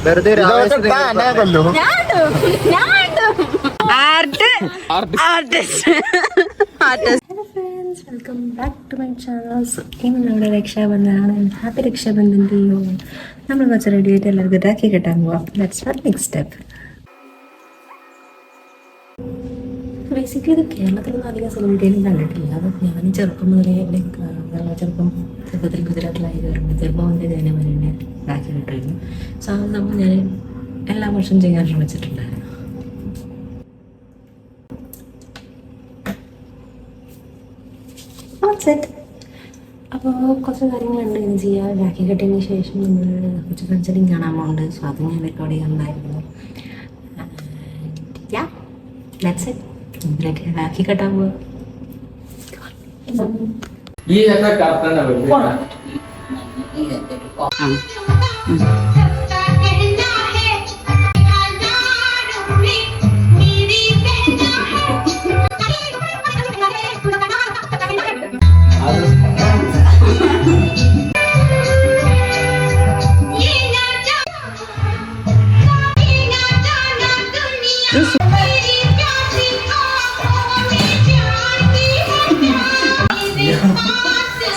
വെറുതെ welcome back to my channel. ഇന്ന് നമ്മുടെ രക്ഷാബന്ധനാണ്. Happy Rakshabandhan to you. നമ്മൾ കുറച്ച് റെഡി ആയിട്ട് എല്ലാവർക്കും രാഖി കെട്ടാൻ പോവാം. Let's start next step. Basically ഇത് കേരളത്തിലൊന്നും അധികം സെലിബ്രിറ്റിയും കണ്ടിട്ടില്ല. അത് ഞാൻ ചെറുപ്പം മുതലേ ചെറുപ്പത്തിൽ ഗുജറാത്തിലായി കയറുമ്പോൾ ചെറുപ്പം മുതലേ ഞാൻ വരെ രാഖി കെട്ടിരുന്നു. സോ അത് നമ്മൾ ഞാൻ എല്ലാ വർഷവും ചെയ്യാൻ ശ്രമിച്ചിട്ടുണ്ടായിരുന്നു. അപ്പോൾ കുറച്ച് കാര്യങ്ങളുണ്ട് ഇനി ചെയ്യാൻ. രാഖി കെട്ടിയതിന് ശേഷം നമ്മൾ കുറച്ച് ഫ്രണ്ട്സിനെയും കാണാൻ പോകുന്നുണ്ട്. സോ അത് ഞാൻ റെക്കോർഡ് ചെയ്യുന്നുണ്ടായിരുന്നു. രാഖി കെട്ടാൻ പോവാ.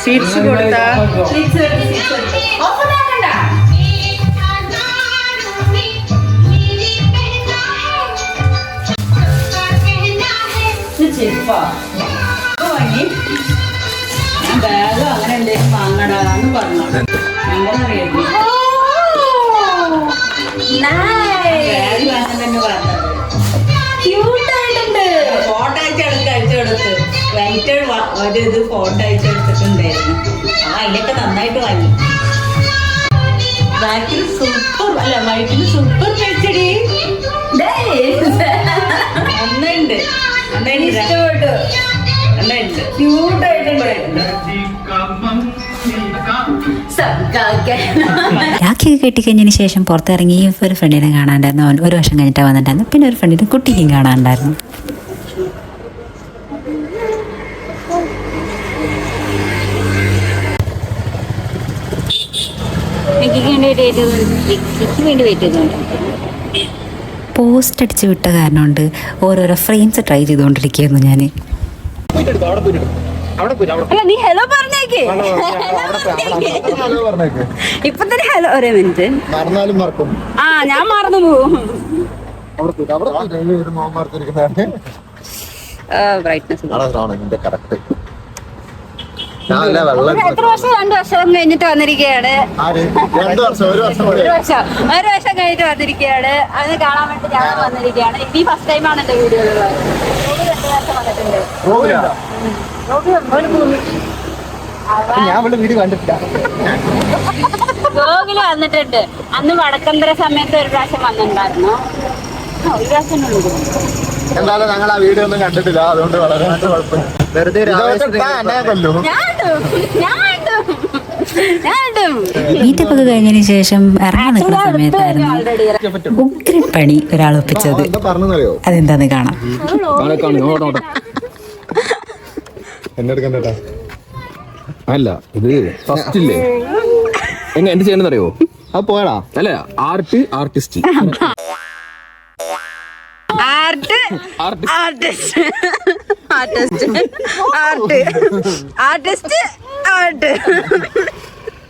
സ്വീറ്റ്സ് കൊടുത്താ ഞാൻ ബാഗ് അങ്ങനെ എന്തെങ്കിലും വാങ്ങടാന്ന് പറഞ്ഞു. ബാഗ് വാങ്ങാൻ തന്നെ പറഞ്ഞത്. ഫോട്ടോ അയച്ചെടുത്ത് വൈറ്റ് ഒരു ഇത് ഫോട്ടോ അയച്ചെടുത്തിട്ടുണ്ടായിരുന്നു. അതിലൊക്കെ നന്നായിട്ട് വാങ്ങി. ബാക്കിൽ സൂപ്പർ അല്ല വൈറ്റിൽ സൂപ്പർ വെച്ചടി നന്നായിട്ടുണ്ട്. ഇഷ്ടപ്പെട്ടു. നന്നായിട്ടുണ്ട്. ക്യൂട്ടായിട്ടുണ്ട്. രാഖിയൊക്കെ കെട്ടിക്കഴിഞ്ഞതിന് ശേഷം പുറത്തിറങ്ങി ഒരു ഫ്രണ്ടിനെ കാണാണ്ടായിരുന്നു. അവൻ ഒരു വർഷം കഴിഞ്ഞിട്ടാണ് വന്നിട്ടുണ്ടായിരുന്നു. പിന്നെ ഒരു ഫ്രണ്ടിനെ കുട്ടിക്കും കാണാനുണ്ടായിരുന്നു. പോസ്റ്റ് അടിച്ച് വിട്ട കാരണം കൊണ്ട് ഓരോരോ ഫ്രെയിംസ് ട്രൈ ചെയ്തുകൊണ്ടിരിക്കുകയായിരുന്നു ഞാൻ. നീ ഹലോ പറഞ്ഞേക്ക്. ഇപ്പൊ തന്നെ ഹലോ. ഒരേ മിനിറ്റ്. ആ ഞാൻ മറന്നു പോവും. ബ്രൈറ്റ്നസ് എത്ര വർഷം? 2 വർഷം കഴിഞ്ഞിട്ട് വന്നിരിക്കുകയാണ്. ഒരു വർഷം കഴിഞ്ഞിട്ട് വന്നിരിക്കുകയാണ്. അത് കാണാൻ വേണ്ടി ഞാൻ വന്നിരിക്കുകയാണ്. ഈ ഫസ്റ്റ് ടൈമാണ് എന്റെ വീഡിയോയിലുള്ളത്. 2 വർഷം വന്നിട്ടുണ്ട്. ഗോകുല് വന്നിട്ടുണ്ട്. അന്ന് വടക്കന്തര സമയത്ത് ഒരു പ്രാവശ്യം വന്നിട്ടുണ്ടായിരുന്നു. ഒരു പ്രാവശ്യം എന്തായാലും ഞങ്ങൾ ആ വീഡിയോ ഒന്നും കണ്ടിട്ടില്ല. അതുകൊണ്ട് വളരെ വെറുതെ മീറ്റപ്പൊക്കെ കഴിഞ്ഞതിന് ശേഷം ഇറങ്ങാൻ നിൽക്കുന്ന സമയത്തായിരുന്നു ഉഗ്രൻ പണി ഒരാൾ ഒപ്പിച്ചത്. അതെന്താന്ന് കാണാം. അല്ല ഇത് ഫസ്റ്റ് ഇല്ലേ എങ്ങനെ എന്ത് ചെയ്യണമെന്നറിയോ? അത് പോയടാ. അല്ല ആർട്ടിസ്റ്റ്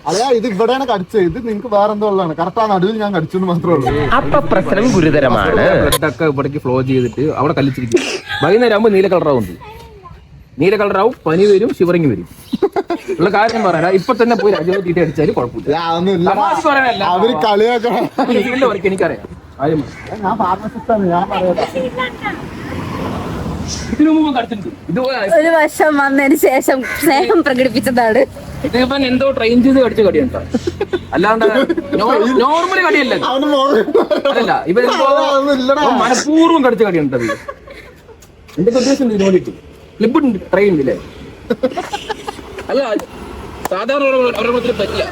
അല്ല ഇത് ഇവിടെയാണ് കടിച്ചത്. ഇത് നിങ്ങക്ക് വേറെ എന്തോ ഉള്ളതാണ്. കറക്റ്റ് ആ നടുവിൽ ഞാൻ കടിച്ചെന്ന് മാത്രമേ ഉള്ളൂ. അപ്പൊ പ്രശ്നം ഗുരുതരമാണ്. ബ്ലഡൊക്കെ ഇവിടേക്ക് ഫ്ലോ ചെയ്തിട്ട് അവിടെ കല്ലിച്ചിരിക്കും. വൈകുന്നേരം ആകുമ്പോൾ നീല കളറാവുണ്ട്. നീല കളറാവും, പനി വരും, ഷിവറിങ് വരും. ഉള്ള കാര്യം പറയാ. ഇപ്പൊ തന്നെ പോയി രാജ്യം തീറ്റ അടിച്ചാല് കുഴപ്പമില്ല. അവര് കളിയാക്കണം. എനിക്കറിയാം. ഞാൻ ഫാർമസിസ്റ്റാണ്. ഞാൻ പറയാം. ഒരു വർഷം വന്നതിന് ശേഷം സ്നേഹം പ്രകടിപ്പിച്ചതാണ്. ഇതിപ്പം എന്തോ ട്രെയിൻ ചെയ്ത് കടിച്ച കടിയുണ്ടോ? അല്ലാണ്ട് നോർമൽ കടിയല്ല. അതല്ല ഇവ മനഃപൂർവ്വം കടിച്ച കടിയുണ്ടത്. എന്റെ ഉദ്ദേശം നോക്കിട്ട് ക്ലിപ്പ് ട്രെയിൻ ഇല്ലേ? അല്ല സാധാരണ പറ്റില്ല.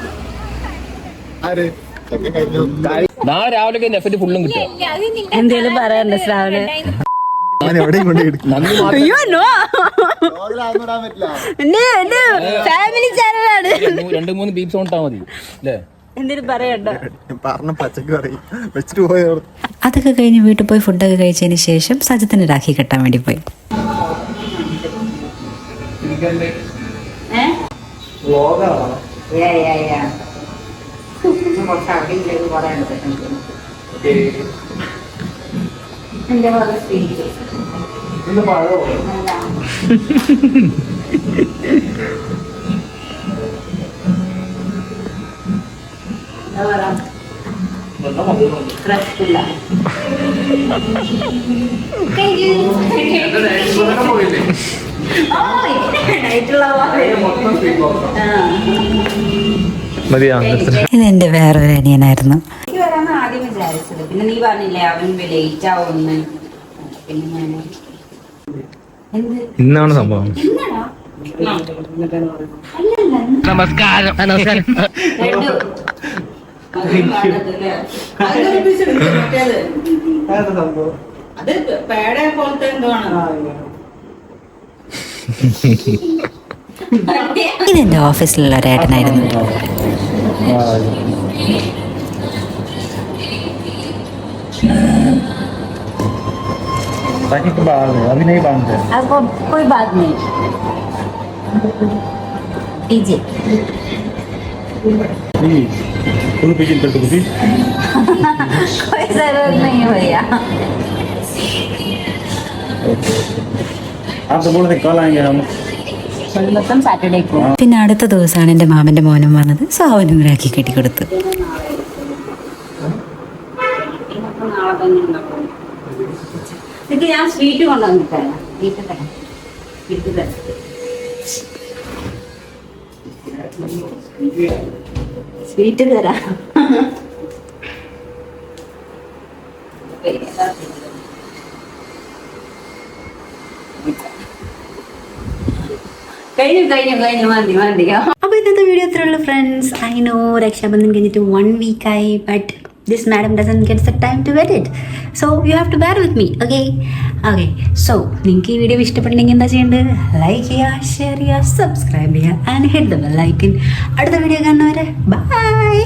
നാളെ രാവിലെ നെഫറ്റ് ഫുള്ളും കിട്ടും. എന്തേലും പറയാനുണ്ടോ ശ്രാവണ? ഫാമിലി ചാനലാണ്. 2-3 ബീപ്സ് കൊണ്ടാ മതി അല്ലേ? എന്തിനും പറയണ്ട. പറഞ്ഞ പച്ചക്ക് പറയും വെച്ചിട്ട് പോയോ. അതൊക്കെ കഴിഞ്ഞ് വീട്ടിൽ പോയി ഫുഡൊക്കെ കഴിച്ചതിന് ശേഷം സജിത്തിന് രാഖി കെട്ടാൻ വേണ്ടി പോയി. ഇതെന്റെ വേറൊരു അനിയനായിരുന്നു. എനിക്ക് വരാന്ന് ആദ്യം വിചാരിച്ചത്, പിന്നെ നീ പറഞ്ഞില്ലേ അവൻ ലേറ്റ് ആവുമെന്ന്. പിന്നെ ഞാൻ ഇന്നാണ് സംഭവം. നമസ്കാരം. അത് പേട പോലത്തെ എന്തോ ആണ്. ഇതെന്റെ ഓഫീസിലുള്ള ഒരു ഏട്ടനായിരുന്നു. आपको कोई बात नहीं लीजिए। कोई जरूरत नहीं है भैया। आप तो बोल रहे कल आएंगे हम. मौसम सैटरडे को പിന്നെ അടുത്ത ദിവസമാണ് എൻ്റെ മാമൻ്റെ മോനും വന്നത്. സോ അവനും രാഖി കെട്ടിക്കൊടുത്തു. നാളെ തന്നെ ഉണ്ടാക്കും. ഇത് ഞാൻ സ്വീറ്റ് കൊണ്ടുവന്നിട്ടാണ് വീട്ടിൽ തരാം. വീട്ടിൽ തരാം. സ്വീറ്റ് തരാം. കഴിഞ്ഞു മതി. അപ്പോൾ ഇന്നത്തെ വീഡിയോ അത്രേ ഉള്ളൂ ഫ്രണ്ട്സ്. ഐ നോ രക്ഷാബന്ധൻ കഴിഞ്ഞിട്ട് 1 വീക്കായി, but this madam doesn't get the time to edit, so you have to bear with me, okay. So നിങ്ങൾക്ക് ഈ വീഡിയോ ഇഷ്ടപ്പെട്ടെങ്കിൽ എന്താ ചെയ്യേണ്ടത്? ലൈക്ക് ചെയ്യുക, ഷെയർ ചെയ്യുക, സബ്സ്ക്രൈബ് ചെയ്യുക and hit the bell icon. അടുത്ത വീഡിയോ കാണുന്നവരെ ബൈ.